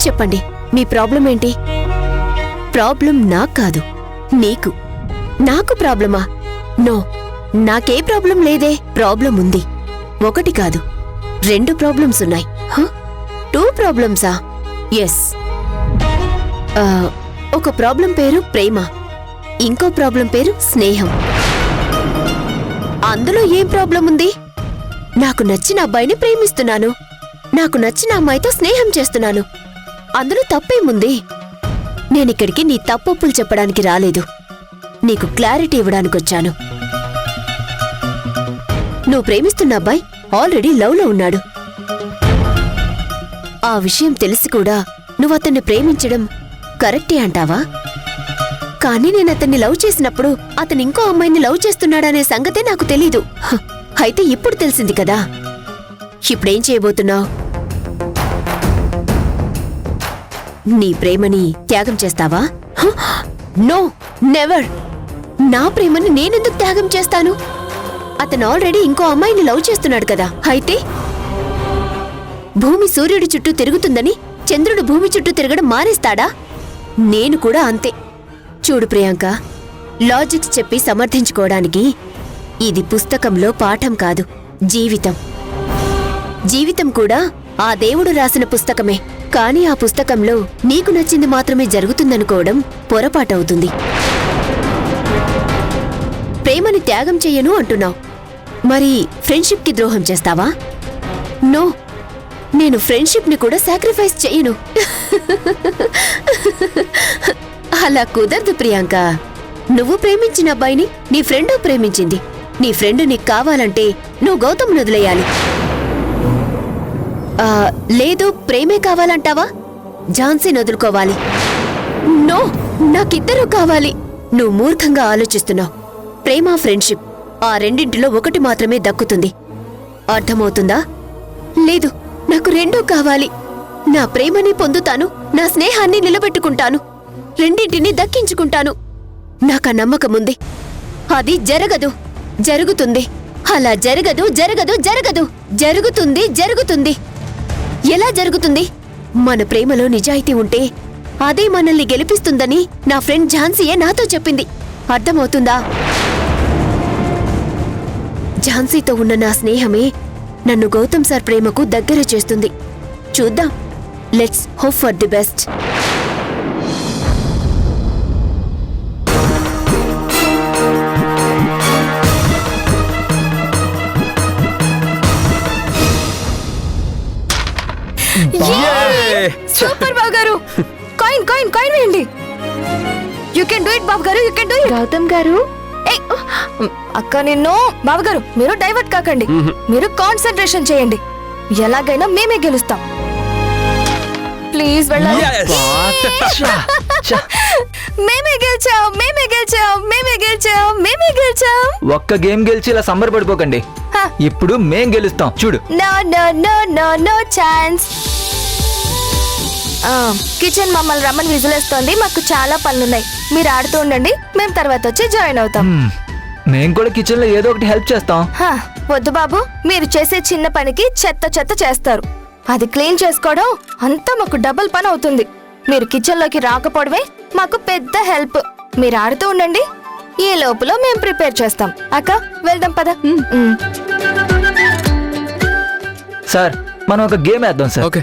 చెప్పండి, మీ ప్రాబ్లం ఏంటి? ప్రాబ్లం నాకు కాదు, నీకు. నాకు ప్రాబ్లమా? నో, నాకే ప్రాబ్లం లేదే. ప్రాబ్లం ఉంది. ఒకటి కాదు, 2 ప్రాబ్లమ్స్ ఉన్నాయి. 2 ప్రాబ్లమ్సా? ఎస్. ఒక ప్రాబ్లం పేరు ప్రేమ, ఇంకో ప్రాబ్లం పేరు స్నేహం. అందులో ఏం ప్రాబ్లం ఉంది? నాకు నచ్చిన అబ్బాయిని ప్రేమిస్తున్నాను, నాకు నచ్చిన అమ్మాయితో స్నేహం చేస్తున్నాను. అందులో తప్పేముంది? నేనిక్కడికి నీ తప్పొప్పులు చెప్పడానికి రాలేదు, నీకు క్లారిటీ ఇవ్వడానికొచ్చాను. నువ్వు ప్రేమిస్తున్న అబ్బాయి ఆల్రెడీ లవ్లో ఉన్నాడు. ఆ విషయం తెలిసి కూడా నువ్వు అతన్ని ప్రేమించడం కరెక్టే అంటావా? కానీ నేనతన్ని లవ్ చేసినప్పుడు అతను ఇంకో అమ్మాయిని లవ్ చేస్తున్నాడనే సంగతే నాకు తెలీదు. అయితే ఇప్పుడు తెలిసింది కదా. ఇప్పుడేం చేయబోతున్నావు? నీ ప్రేమని త్యాగం చేస్తావా? No, never. నా ప్రేమని నేనెందుకు త్యాగం చేస్తాను? అతను ఆల్రెడీ ఇంకో అమ్మాయిని లవ్ చేస్తున్నాడు కదా. అయితే భూమి సూర్యుడి చుట్టూ తిరుగుతుందని చంద్రుడు భూమి చుట్టూ తిరగడం మానేస్తాడా? నేను కూడా అంతే. చూడు ప్రియాంక, లాజిక్స్ చెప్పి సమర్థించుకోవడానికి ఇది పుస్తకంలో పాఠం కాదు, జీవితం. జీవితం కూడా ఆ దేవుడు రాసిన పుస్తకమే. కానీ ఆ పుస్తకంలో నీకు నచ్చింది మాత్రమే జరుగుతుందనుకోవడం పొరపాటవుతుంది. ప్రేమని త్యాగం చెయ్యను అంటున్నావు, మరి ఫ్రెండ్షిప్కి ద్రోహం చేస్తావా? నో, నేను ఫ్రెండ్షిప్ని కూడా సాక్రిఫైస్ చెయ్యను. అలా కుదరదు ప్రియాంక. నువ్వు ప్రేమించిన అబ్బాయిని నీ ఫ్రెండు ప్రేమించింది. నీ ఫ్రెండు నీకు కావాలంటే నువ్వు గౌతమ్ వదిలేయాలి. లేదు, ప్రేమే కావాలంటావా? ఝాన్సీని వదులుకోవాలి. నో, నాకిద్దరూ కావాలి. నువ్వు మూర్ఖంగా ఆలోచిస్తున్నావు. ప్రేమ, ఫ్రెండ్షిప్, ఆ రెండింటిలో ఒకటి మాత్రమే దక్కుతుంది. అర్థమవుతుందా? లేదు, నాకు రెండూ కావాలి. నా ప్రేమని పొందుతాను, నా స్నేహాన్ని నిలబెట్టుకుంటాను, రెండింటినీ దక్కించుకుంటాను. నాకా నమ్మకముంది. అది జరగదు. జరుగుతుంది. అలా జరగదు, జరగదు, జరగదు. జరుగుతుంది, జరుగుతుంది. ఎలా జరుగుతుంది? మన ప్రేమలో నిజాయితీ ఉంటే అదే మనల్ని గెలిపిస్తుందని నా ఫ్రెండ్ ఝాన్సీయే నాతో చెప్పింది. అర్థమవుతుందా? ఝాన్సీతో ఉన్న నా స్నేహమే నన్ను గౌతమ్ సార్ ప్రేమకు దగ్గర చేస్తుంది. చూద్దాం. Let's hope for the best. Super Babu గారు. కాయిన్ కాయిన్ కాయిన్ వేయండి. You can do it Babu గారు, you can do it. Gautham గారు, అక్క నిన్ను. బాబు గారు, మీరు డైవర్ట్ కాకండి, మీరు కాన్సంట్రేషన్ చేయండి. ఎలాగైనా మేమే గెలుస్తాం. ప్లీజ్ వెళ్ళండి. మేమే గెలిచాం, మేమే గెలిచాం, మేమే గెలిచాం, మేమే గెలిచాం. ఒక్క గేమ్ గెలిచి ఇలా సంబరపడిపోకండి. ఇప్పుడు మేం గెలుస్తాం చూడు. No no no no no chance. Kitchen మమ్మల్ని రమ్మని విజిలేస్తోంది. మాకు చాలా పనులున్నాయి. మీరు ఆడుతూ ఉండండి, మేము తర్వాత వచ్చి జాయిన్ అవుతాం. మేం కూడా కిచెన్ లో ఏదో ఒకటి హెల్ప్ చేస్తాం. వద్దు బాబు, మీరు చేసే చిన్న పనికి చెత్త చెత్త చేస్తారు. అది క్లీన్ చేసుకోవడం అంతా మాకు డబుల్ పని అవుతుంది. మీరు కిచెన్ లోకి రాకపోవడమే మాకు పెద్ద హెల్ప్. మీరు ఆడుతూ ఉండండి, ఈ లోపల మేము ప్రిపేర్ చేస్తాం. అక్క వెళ్దాం పద. సార్, మనం ఒక గేమ్ వేద్దాం సార్. ఓకే.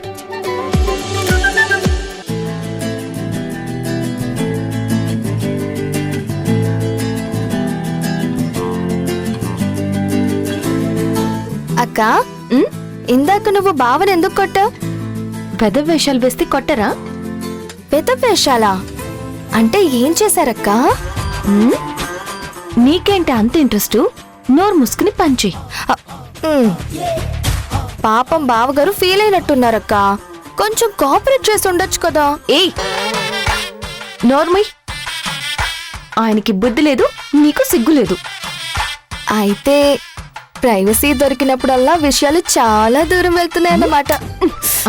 అక్క, ఇందాక నువ్వు బావని ఎందుకు కొట్టావు? పెద్ద వేషాలు వేస్తే కొట్టరా? పెద్ద వేషాలా? అంటే ఏం చేశారక్కా? నీకేంటి అంత ఇంట్రెస్ట్? నోరు ముసుకుని పంచి. ఉమ్. పాపం బావగారు ఫీల్ అయినట్టున్నారక్కా. కొంచెం కోఆపరేట్ చేసి ఉండొచ్చు కదా. ఏయ్ నోర్మై, ఆయనకి బుద్ధి లేదు, నీకు సిగ్గు లేదు. అయితే ప్రైవసీ దొరికినప్పుడల్లా విషయాలు చాలా దూరం వెళ్తున్నాయన్నమాట.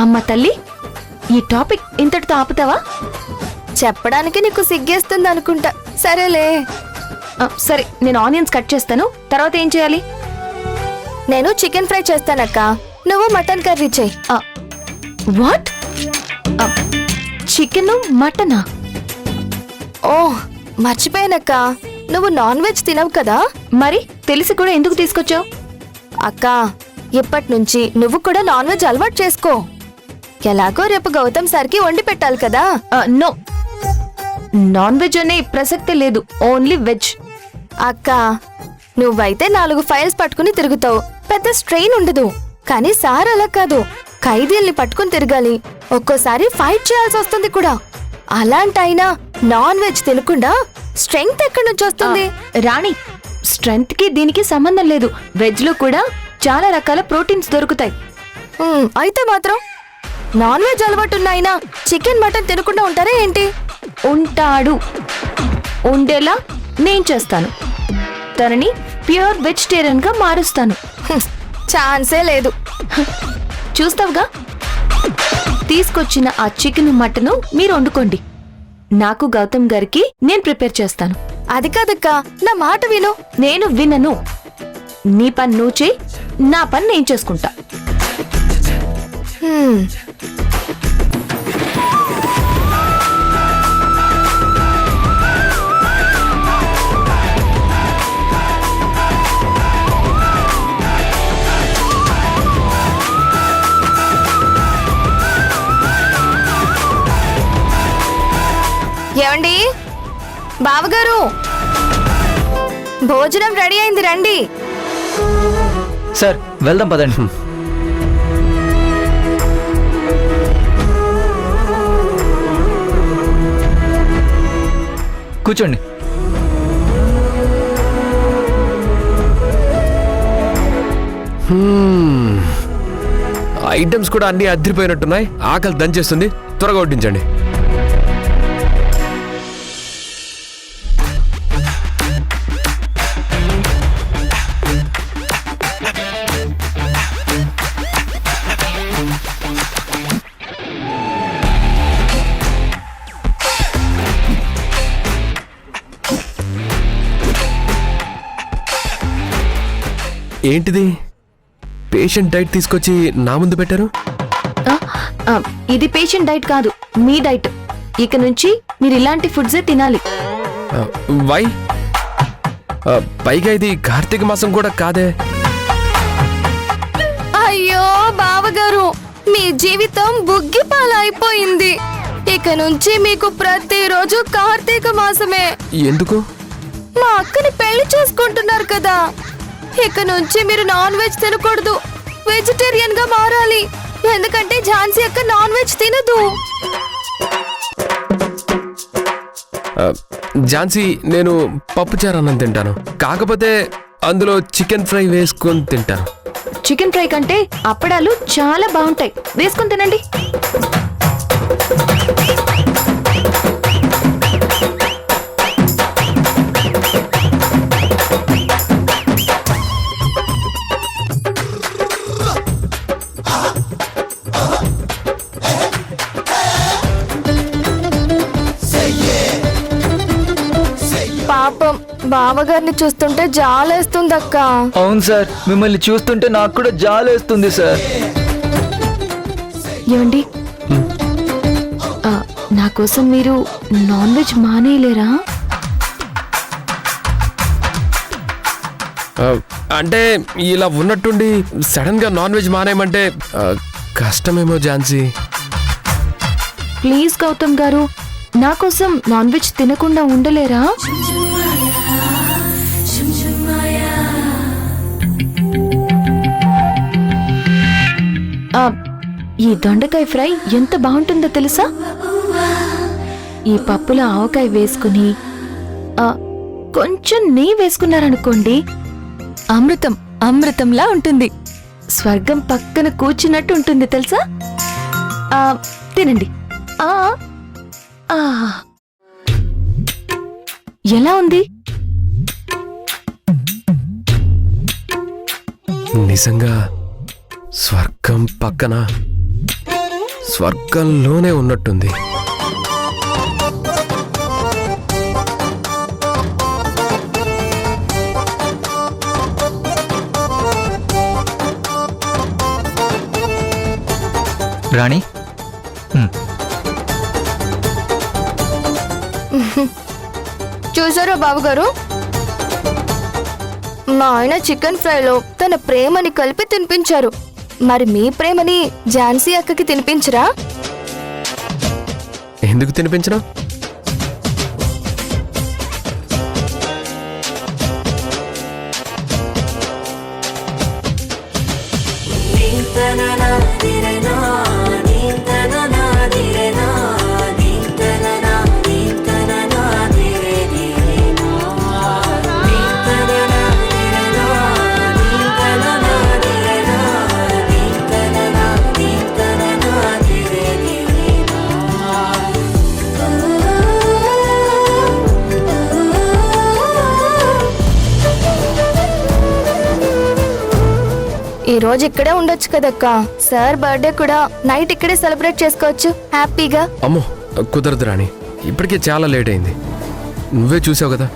అమ్మ తల్లి, ఈ టాపిక్ ఇంతటితో ఆపుతావా? చెప్పడానికి నీకు సిగ్గేస్తుంది అనుకుంటా. సరేలే, సరే, నేను ఆనియన్స్ కట్ చేస్తాను. తర్వాత ఏం చేయాలి? నేను చికెన్ ఫ్రై చేస్తానక్క, నువ్వు మటన్ కర్రీ చేయి. వాట్? చికెన్ మటనా? ఓ మర్చిపోయానక్క, నువ్వు నాన్ వెజ్ తినవు కదా. మరి తెలిసి కూడా ఎందుకు తీసుకొచ్చావు? అక్క, ఇప్పటి నుంచి నువ్వు కూడా నాన్ వెజ్ అలవాటు చేసుకో. ఎలాగో రేపు గౌతమ్ సార్కి వండి పెట్టాలి కదా. నో, నాన్ వెజ్ అనే ప్రసక్తే లేదు, ఓన్లీ వెజ్. అక్క, నువ్వైతే 4 ఫైల్స్ పట్టుకుని తిరుగుతావు, పెద్ద స్ట్రెయిన్ ఉండదు. కానీ సార్ అలా కాదు, ఖైదీల్ని పట్టుకుని తిరగాలి, ఒక్కోసారి ఫైట్ చేయాల్సి వస్తుంది కూడా. అలాంటైనా నాన్ వెజ్ తినకుండా స్ట్రెంగ్త్ ఎక్కడి నుంచి వస్తుంది? రాణి, స్ట్రెంగ్త్ కి దీనికి సంబంధం లేదు. వెజ్ లో కూడా చాలా రకాల ప్రోటీన్స్ దొరుకుతాయి. అయితే మాత్రం నాన్ వెజ్ అలవాటు ఉన్నాయినా చికెన్ మటన్ తినకుండా ఉంటారా ఏంటి? ఉంటాడు, ఉండేలా నేను చేస్తాను. తనని ప్యూర్ వెజిటేరియన్ గా మారుస్తాను. ఛాన్సే లేదు. చూస్తావుగా, తీసుకొచ్చిన ఆ చికెన్ మటన్ మీరు వండుకోండి. నాకు గౌతమ్ గారికి నేను ప్రిపేర్ చేస్తాను. అది కాదక్క, నా మాట విను. నేను వినను. నీ పని నువ్వు చేయి, నా పని నేను చేసుకుంటా. హ్మ్. ఏమండి బావగారు, భోజనం రెడీ అయింది, రండి. సార్ వెళ్దాం పదండి. కూర్చోండి. ఐటమ్స్ కూడా అన్ని అదిరిపోయినట్టున్నాయి. ఆకలి దంచేస్తుంది, త్వరగా వడ్డించండి. ఏంటిది? పేషెంట్ డైట్ తీసుకొచ్చి నా ముందు పెట్టారు. ఇది పేషెంట్ డైట్ కాదు, మీ డైట్. ఇక నుంచి మీరు ఇలాంటి ఫుడ్సే తినాలి. వై? పైగా ఇది కార్తీక మాసం కూడా కాదే. అయ్యో బావగారు, మీ జీవితం బుగ్గిపాల అయిపోయింది. ఇక నుంచి మీకు ప్రతిరోజు కార్తీక మాసమే. ఎందుకు? మా అక్కని పెళ్లి చేసుకుంటున్నారు కదా, ఇక నుంచి మీరు నాన్ వెజ్ తినకూడదు, వెజిటేరియన్ గా మారాలి. ఎందుకంటే ఝాన్సీ అక్క నాన్ వెజ్ తినదు. ఝాన్సీ, నేను పప్పుచారు అన్నం తింటాను, కాకపోతే అందులో చికెన్ ఫ్రై వేసుకొని తింటాను. చికెన్ ఫ్రై కంటే అప్పడాలు చాలా బాగుంటాయి, వేసుకొని తినండి. పాపం బావగారిని చూస్తుంటే జాలేస్తుంది అక్క. అవును సార్, మిమ్మల్ని చూస్తుంటే నాకు కూడా జాలేస్తుంది సార్. ఏమండి, నా కోసం మీరు నాన్ వెజ్ మానేయలేరా? అంటే ఇలా ఉన్నట్టుండి సడన్ గా నాన్ వెజ్ మానేయమంటే కష్టమేమో ఝాన్సీ. ప్లీజ్ గౌతమ్ గారు, నా కోసం నాన్ వెజ్ తినకుండా ఉండలేరా? ఆ, ఈ దొండకాయ ఫ్రై ఎంత బాగుంటుందో తెలుసా? ఈ పప్పులో ఆవకాయ వేసుకుని ఆ, కొంచెం నెయ్యి వేసుకున్నారనుకోండి, అమృతం అమృతంలా ఉంటుంది. స్వర్గం పక్కన కూర్చున్నట్టు ఉంటుంది తెలుసా? తినండి. ఆ, ఆ. ఎలా ఉంది? నిజంగా స్వర్గం పక్కన స్వర్గంలోనే ఉన్నట్టుంది. రాణి, చూసారా బాబుగారు, మా ఆయన చికెన్ ఫ్రైలో తన ప్రేమని కలిపి తినిపించారు. మరి మీ ప్రేమని ఝాన్సీ అక్కకి తినిపించరా? ఎందుకు తినిపించను? ఈ రోజు ఇక్కడే ఉండొచ్చు కదక్క. సార్ బర్త్డే కూడా నైట్ ఇక్కడే సెలబ్రేట్ చేసుకోవచ్చు హ్యాపీగా. అమ్మో కుదరదు రాణి, ఇప్పటికే చాలా లేట్ అయింది. నువ్వే చూసావు కదా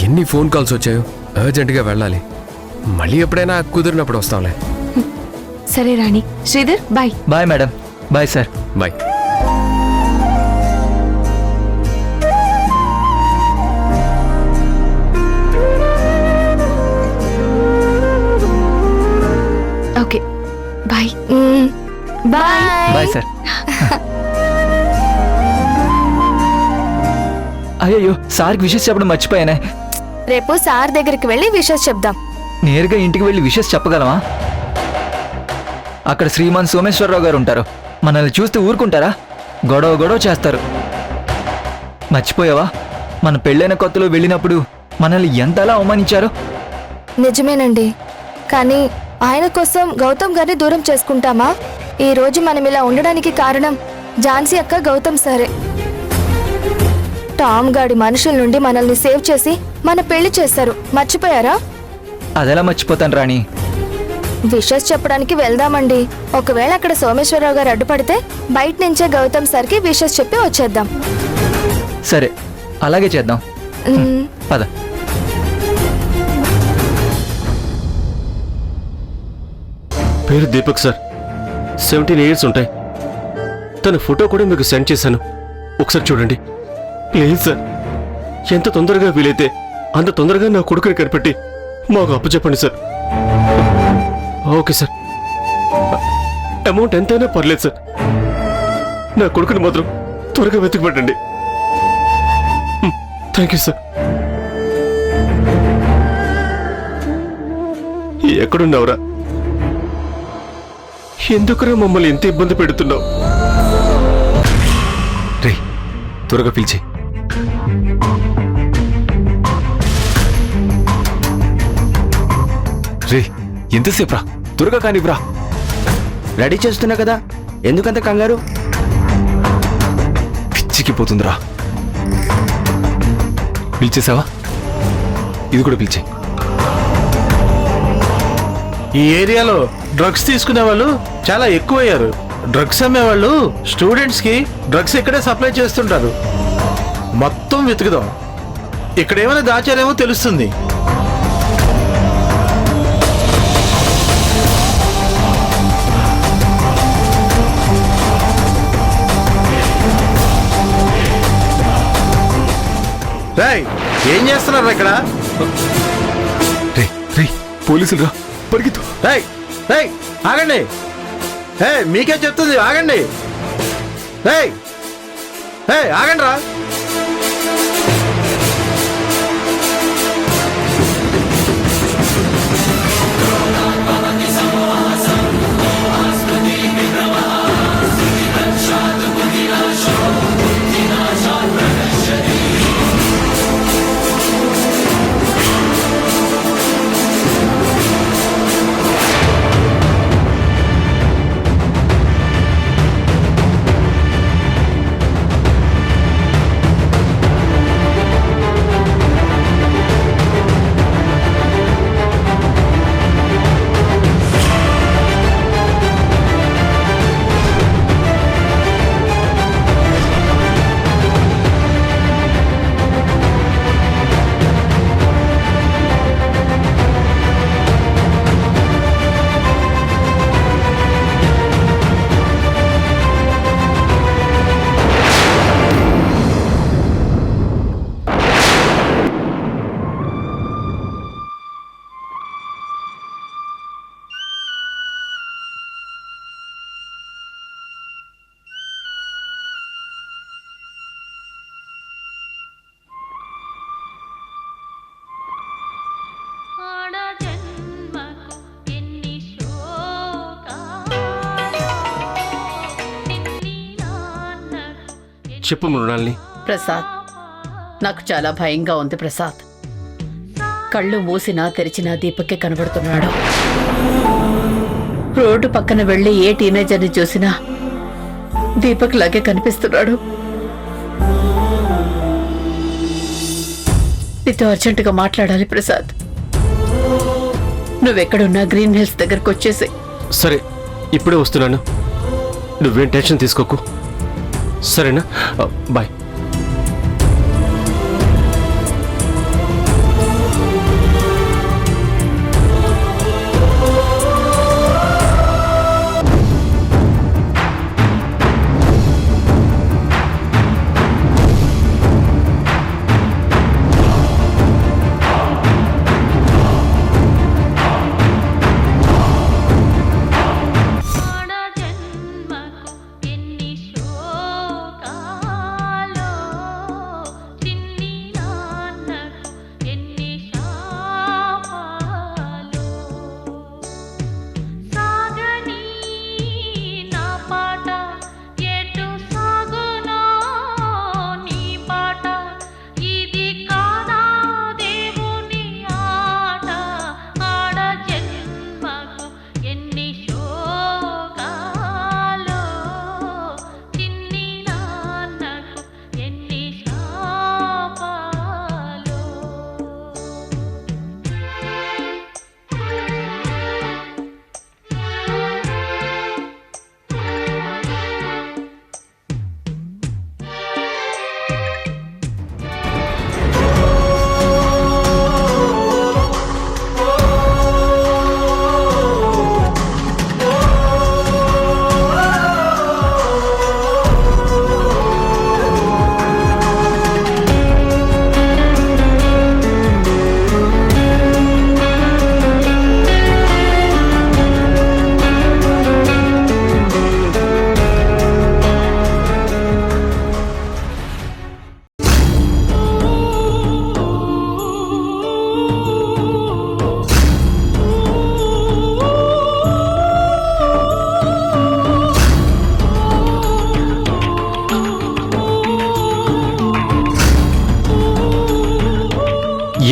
ఎన్ని ఫోన్ కాల్స్ వచ్చాయో. అర్జెంటుగా వెళ్ళాలి. మళ్ళీ ఎప్పుడైనా కుదిరినప్పుడు వస్తాంలే. సరే Rani. Sridhar bye. Bye madam. Bye sir. Bye. Okay bye. Bye. Bye sir. అయ్యో, సార్కి విషెస్ చెప్పడం మర్చిపోయానే. రేపు సార్ దగ్గరికి వెళ్ళి విషెస్ చెప్దాం. నేరుగా ఇంటికి వెళ్ళి విషెస్ చెప్పగలమా? అక్కడ శ్రీమాన్ సోమేశ్వరరావు గారు ఉంటారు. మనల్ని చూస్తే ఊరుకుంటారా? గొడవ గొడవ చేస్తారు. మర్చిపోయావా? మన పెళ్ళైన కొత్తలో వెళ్ళినప్పుడు మనల్ని ఎంతలా అవమానించారో. నిజమేనండి, కానీ ఆయన కోసం గౌతమ్ గారిని దూరం చేసుకుంటామా? ఈ రోజు మనం ఇలా ఉండడానికి కారణం ఝాన్సీ అక్క, గౌతమ్ సరే. టామ్ గాడి మనుషుల నుండి మనల్ని సేవ్ చేసి మన పెళ్లి చేశారు. మర్చిపోయారా? అదెలా మర్చిపోతాను రాణి. విషెస్ చెప్పడానికి వెళ్దామండి. ఒకవేళ అక్కడ సోమేశ్వరరావు గారు అడ్డుపడితే బయట నుంచే గౌతమ్ సార్కి విషెస్ చెప్పి వచ్చేద్దాం. సరే, అలాగే చేద్దాం. పద. పేరు దీపక్ సార్, 17 ఇయర్స్ ఉంటాయి. తన ఫోటో కూడా మీకు సెండ్ చేశాను, ఒకసారి చూడండి ప్లీజ్ సార్. ఎంత తొందరగా వీలైతే అంత తొందరగా నా కొడుకుని కనిపెట్టి మాకు అప్పచెప్పండి సార్. ఓకే సార్, అమౌంట్ ఎంతైనా పర్లేదు సార్. నా కొడుకుని మాత్రం త్వరగా వెతికి పెట్టండి. Thank you sir. ఎక్కడున్నావురా? ఎందుకురా మమ్మల్ని ఎంత ఇబ్బంది పెడుతున్నావు? రే త్వరగా పిలిచి. రే ఎంతసేపు రా, త్వరగా కానివ్వరా. రెడీ చేస్తున్నా కదా, ఎందుకంత కంగారు? పిచ్చికి పోతుందిరా. పిలిచేసావా? ఇది కూడా పిలిచే. ఈ ఏరియాలో డ్రగ్స్ తీసుకునే వాళ్ళు చాలా ఎక్కువయ్యారు. డ్రగ్స్ అమ్మేవాళ్ళు స్టూడెంట్స్ కి డ్రగ్స్ ఇక్కడే సప్లై చేస్తుంటారు. మొత్తం వెతుకుదాం, ఇక్కడ ఏమైనా దాచారేమో తెలుస్తుంది. రేయ్, ఏం చేస్తున్నారు ఇక్కడ? రే రే పోలీసులు రా, పరిగెత్తు. రేయ్ రేయ్ ఆగండి. మీకే చెప్తుంది, ఆగండి. రేయ్ ఆగండి రా. చెప్పు మృణాల్ని. ప్రసాద్, నాకు చాలా భయంగా ఉంది ప్రసాద్. కళ్ళు మూసినా తెరిచినా దీపక్కే కనబడుతున్నాడు. రోడ్డు పక్కన వెళ్లి ఏ టీనేజర్ని చూసినా దీపక్ లాగే కనిపిస్తున్నాడు. నీతో అర్జెంటుగా మాట్లాడాలి ప్రసాద్. నువ్వెక్కడున్నా గ్రీన్ హిల్స్ దగ్గరకు వచ్చేసి. సరే, ఇప్పుడే వస్తున్నాను. నువ్వేం టెన్షన్ తీసుకోకు, సరేనా? బాయ్.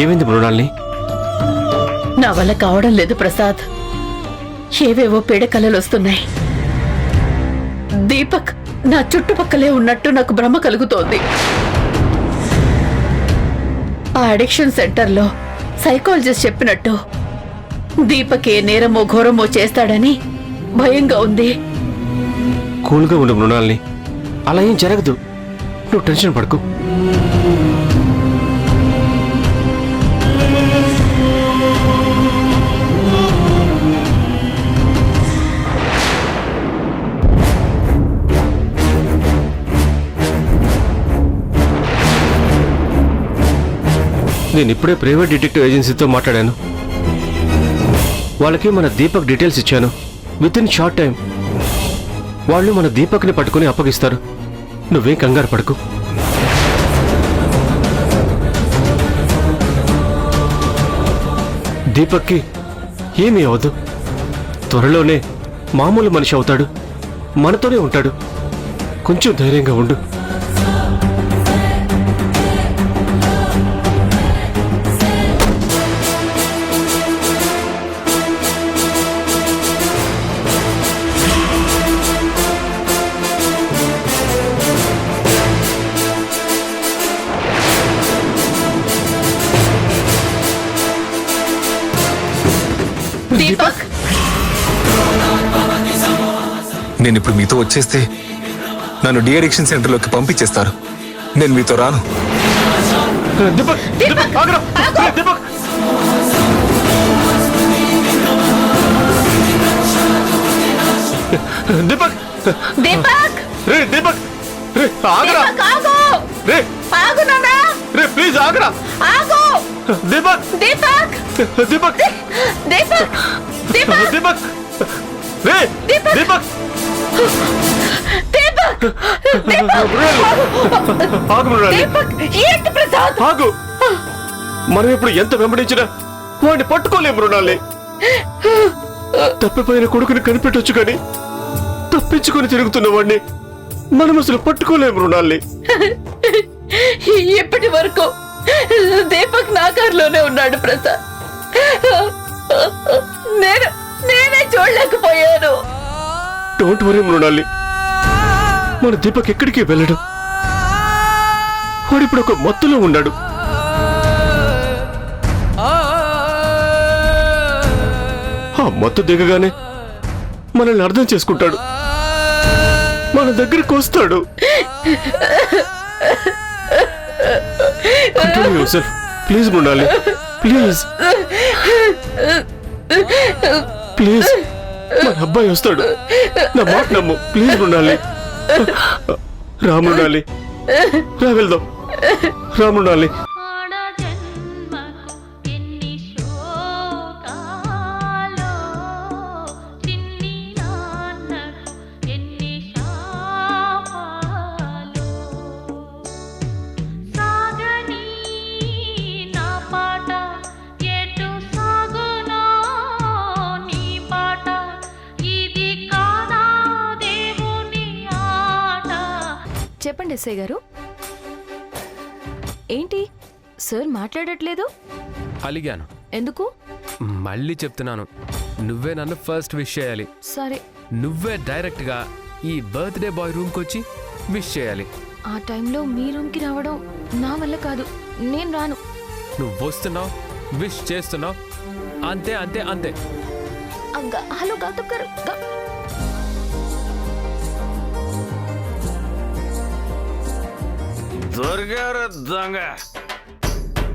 ఏమైంది మృణాల్ని? నా వల్ల కావడం లేదు ప్రసాద్. ఏవేవో పీడకలలు వస్తున్నాయి. దీపక్ నా చుట్టుపక్కలే ఉన్నట్టు నాకు భ్రమ కలుగుతోంది. ఆ అడిక్షన్ సెంటర్లో సైకాలజిస్ట్ చెప్పినట్టు దీపక్ ఏ నేరమో ఘోరమో చేస్తాడని భయంగా ఉంది. కూల్గా ఉండు మృణాల్ని, అలా ఏం జరగదు. నువ్వు టెన్షన్ పడకు. నేను ఇప్పుడే ప్రైవేట్ డిటెక్టివ్ ఏజెన్సీతో మాట్లాడాను. వాళ్ళకి మన దీపక్ డీటెయిల్స్ ఇచ్చాను. విత్ ఇన్ షార్ట్ టైం వాళ్ళు మన దీపక్ని పట్టుకుని అప్పగిస్తారు. నువ్వేం కంగారు పడకు. దీపక్కి ఏమీ అవదు. త్వరలోనే మామూలు మనిషి అవుతాడు. మనతోనే ఉంటాడు. కొంచెం ధైర్యంగా ఉండు. దీపక్, నేను ఇప్పుడు మీతో వచ్చేస్తే నన్ను డి అడిక్షన్ సెంటర్లోకి పంపించేస్తారు. నేను మీతో రాను. దీపక్, దీపక్, ఆగ్రా. దీపక్, దీపక్, దీపక్, రే దీపక్, రే ఆగ్రా. దీపక్, ఆగు. రే ఆగు నాన్నా. రే ప్లీజ్ ఆగ్రా. ఆగు. దీపక్, దీపక్, దీపక్, దీపక్, దీపక్, దీపక్, రే దీపక్. దీపక్, దీపక్, దీపక్, ఆగు మృణాలి, దీపక్, ఏంటి ప్రసాద్? ఆగు. మనం ఇప్పుడు ఎంత వెంబడించినా వాడిని పట్టుకోలేము మృణాలి. తప్పిపోయిన కొడుకుని కనిపెట్టొచ్చు కానీ తప్పించుకొని తిరుగుతున్న వాడిని మనం అసలు పట్టుకోలేం మృణాల్ని. ఇప్పటి వరకు దీపక్ నా కారులోనే ఉన్నాడు ప్రసాద్. నేనే చూడలేకపోయాను. డోంట్ వరీ మృణాల్ని, మన దీపక్ ఎక్కడికి వెళ్ళడు. వాడిప్పుడు ఒక మత్తులో ఉన్నాడు. ఆ మత్తు దిగగానే మనల్ని అర్థం చేసుకుంటాడు, మన దగ్గరికి వస్తాడు. Control yourself please Mrinali, please please. మన అబ్బాయి వస్తాడు, నా మాట నమ్ము ప్లీజ్ మృణాలి. రా మృణాలి, రా వెళ్దాం. రా మృణాలి. చెప్పండి ఎస్ఐ గారు, ఏంటి సార్ మాట్లాడట్లేదు? అలిగాను. ఎందుకు? మళ్ళీ చెప్తున్నాను, నువ్వే నన్ను ఫస్ట్ విష్ చేయాలి. సరే, నువ్వే డైరెక్ట్ గా ఈ బర్త్డే బాయ్ రూమ్ కి వచ్చి విష్ చేయాలి. ఆ టైంలో మీ రూమ్కి రావడం నా వల్ల కాదు, నేను రాను. నువ్వు వస్తున్నావు, విష్ చేస్తున్నావు, అంతే అంతే అంతే. హలో గౌతమ్ గారు, దొరికారు దొంగ.